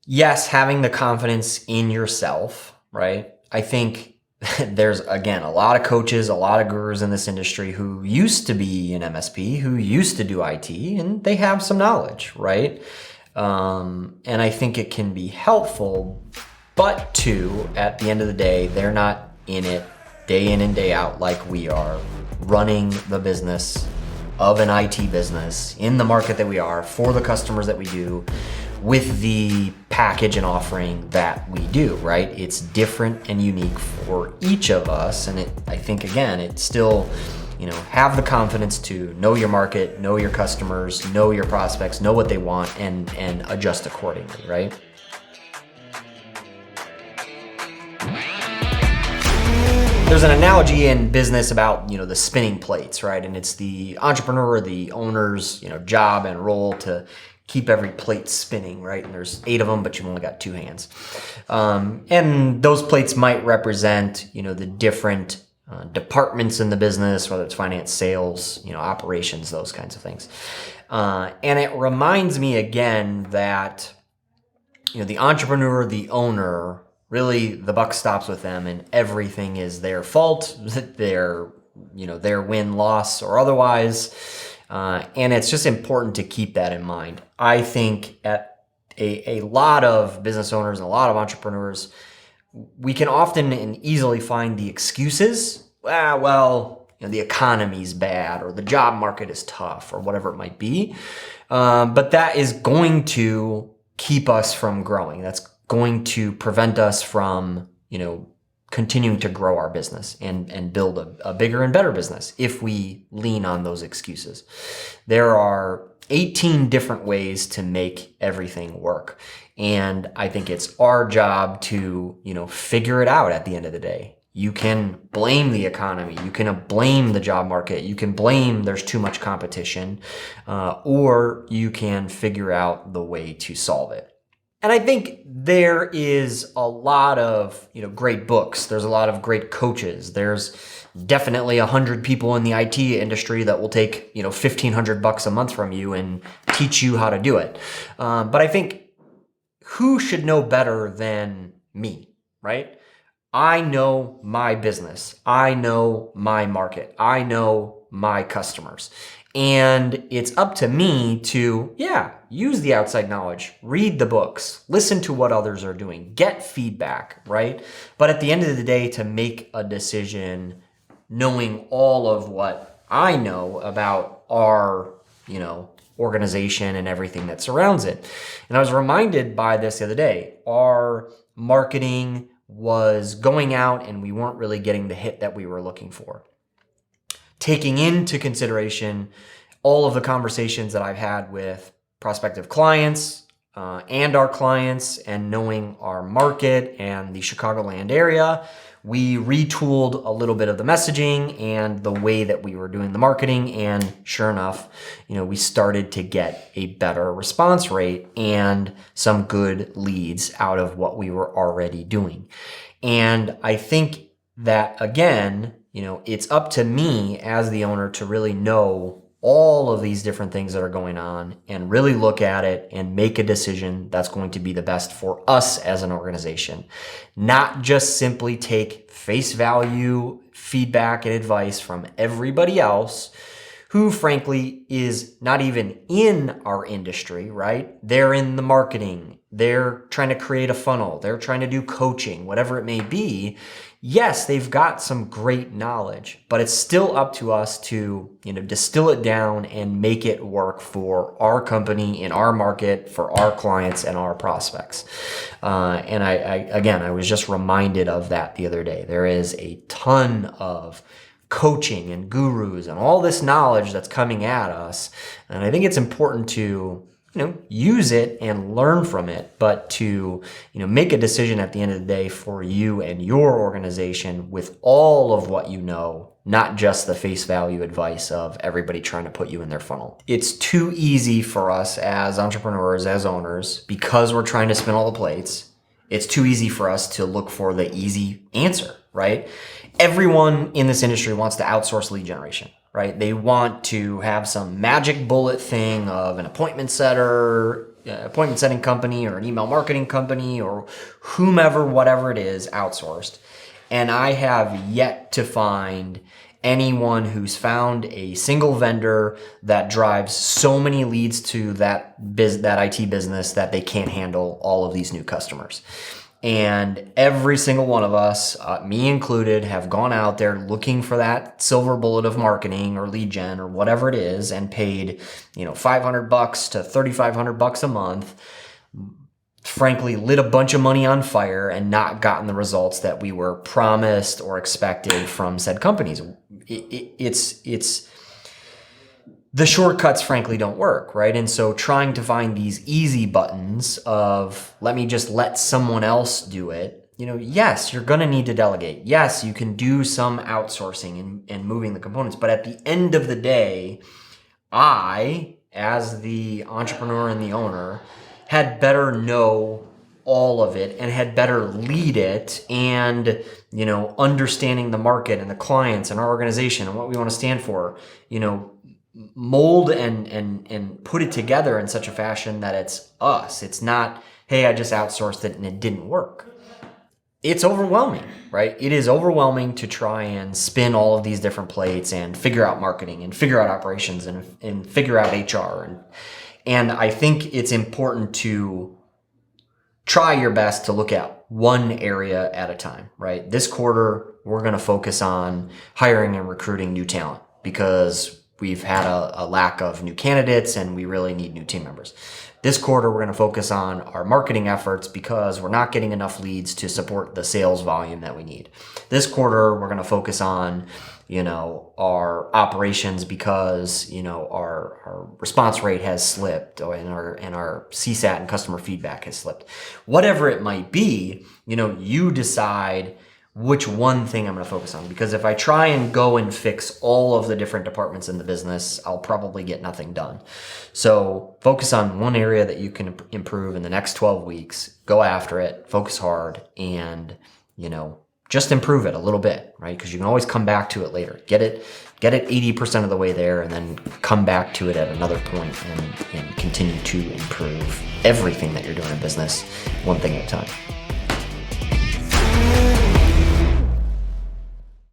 yes, having the confidence in yourself, right? I think there's, again, a lot of coaches, a lot of gurus in this industry who used to be an MSP, who used to do IT, and they have some knowledge, right? And I think it can be helpful, but two, at the end of the day, they're not in it day in and day out like we are, running the business of an IT business in the market that we are, for the customers that we do, with the package and offering that we do, right? It's different and unique for each of us. And I think, again, it's still, have the confidence to know your market, know your customers, know your prospects, know what they want, and adjust accordingly, right? There's an analogy in business about, the spinning plates, right? And it's the entrepreneur, the owner's, job and role to keep every plate spinning, right? And there's 8 of them, but you've only got 2 hands. And those plates might represent, the different departments in the business, whether it's finance, sales, operations, those kinds of things. And it reminds me again that, the entrepreneur, the owner, really the buck stops with them and everything is their fault, their win, loss, or otherwise. And it's just important to keep that in mind. I think at a lot of business owners and a lot of entrepreneurs, we can often and easily find the excuses. The economy's bad, or the job market is tough, or whatever it might be. But that is going to keep us from growing. That's going to prevent us from, continuing to grow our business and build a bigger and better business if we lean on those excuses. There are 18 different ways to make everything work. And I think it's our job to, figure it out at the end of the day. You can blame the economy. You can blame the job market. You can blame there's too much competition, or you can figure out the way to solve it. And I think there is a lot of, great books. There's a lot of great coaches. There's definitely 100 people in the IT industry that will take, $1,500 a month from you and teach you how to do it. But I think who should know better than me, right? I know my business. I know my market. I know my customers. And it's up to me to, use the outside knowledge, read the books, listen to what others are doing, get feedback, right? But at the end of the day, to make a decision knowing all of what I know about our, organization and everything that surrounds it. And I was reminded by this the other day. Our marketing was going out and we weren't really getting the hit that we were looking for. Taking into consideration all of the conversations that I've had with prospective clients and our clients, and knowing our market and the Chicagoland area, we retooled a little bit of the messaging and the way that we were doing the marketing. And sure enough, we started to get a better response rate and some good leads out of what we were already doing. And I think that, again, it's up to me as the owner to really know all of these different things that are going on and really look at it and make a decision that's going to be the best for us as an organization. Not just simply take face value feedback and advice from everybody else who, frankly, is not even in our industry, right? They're in the marketing. They're trying to create a funnel. They're trying to do coaching, whatever it may be. Yes, they've got some great knowledge, but it's still up to us to, distill it down and make it work for our company, in our market, for our clients and our prospects. And I was just reminded of that the other day. There is a ton of coaching and gurus and all this knowledge that's coming at us. And I think it's important to use it and learn from it, but to, make a decision at the end of the day for you and your organization with all of what you know, not just the face value advice of everybody trying to put you in their funnel. It's too easy for us as entrepreneurs, as owners, because we're trying to spin all the plates. It's too easy for us to look for the easy answer, right? Everyone in this industry wants to outsource lead generation, right? They want to have some magic bullet thing of an appointment setter appointment setting company or an email marketing company or whomever, whatever it is, outsourced. And I have yet to find anyone who's found a single vendor that drives so many leads to that IT business that they can't handle all of these new customers. And every single one of us, me included, have gone out there looking for that silver bullet of marketing or lead gen or whatever it is, and paid, $500 to $3,500 a month. Frankly, lit a bunch of money on fire and not gotten the results that we were promised or expected from said companies. It's the shortcuts, frankly, don't work, right? And so trying to find these easy buttons of, let me just let someone else do it. Yes, you're going to need to delegate. Yes, you can do some outsourcing and moving the components. But at the end of the day, I, as the entrepreneur and the owner, had better know all of it and had better lead it, and understanding the market and the clients and our organization and what we want to stand for, mold and put it together in such a fashion that it's us. It's not, hey, I just outsourced it and it didn't work. It's overwhelming, right? It is overwhelming to try and spin all of these different plates and figure out marketing and figure out operations and figure out HR. And I think it's important to try your best to look at one area at a time, right? This quarter, we're going to focus on hiring and recruiting new talent because we've had a lack of new candidates and we really need new team members. This quarter, we're going to focus on our marketing efforts because we're not getting enough leads to support the sales volume that we need. This quarter, we're going to focus on, our operations because, our response rate has slipped, and our CSAT and customer feedback has slipped. Whatever it might be, you decide which one thing I'm going to focus on, because if I try and go and fix all of the different departments in the business, I'll probably get nothing done. So focus on one area that you can improve in the next 12 weeks, go after it, focus hard, and, just improve it a little bit, right? Because you can always come back to it later. Get it 80% of the way there, and then come back to it at another point and continue to improve everything that you're doing in business, one thing at a time.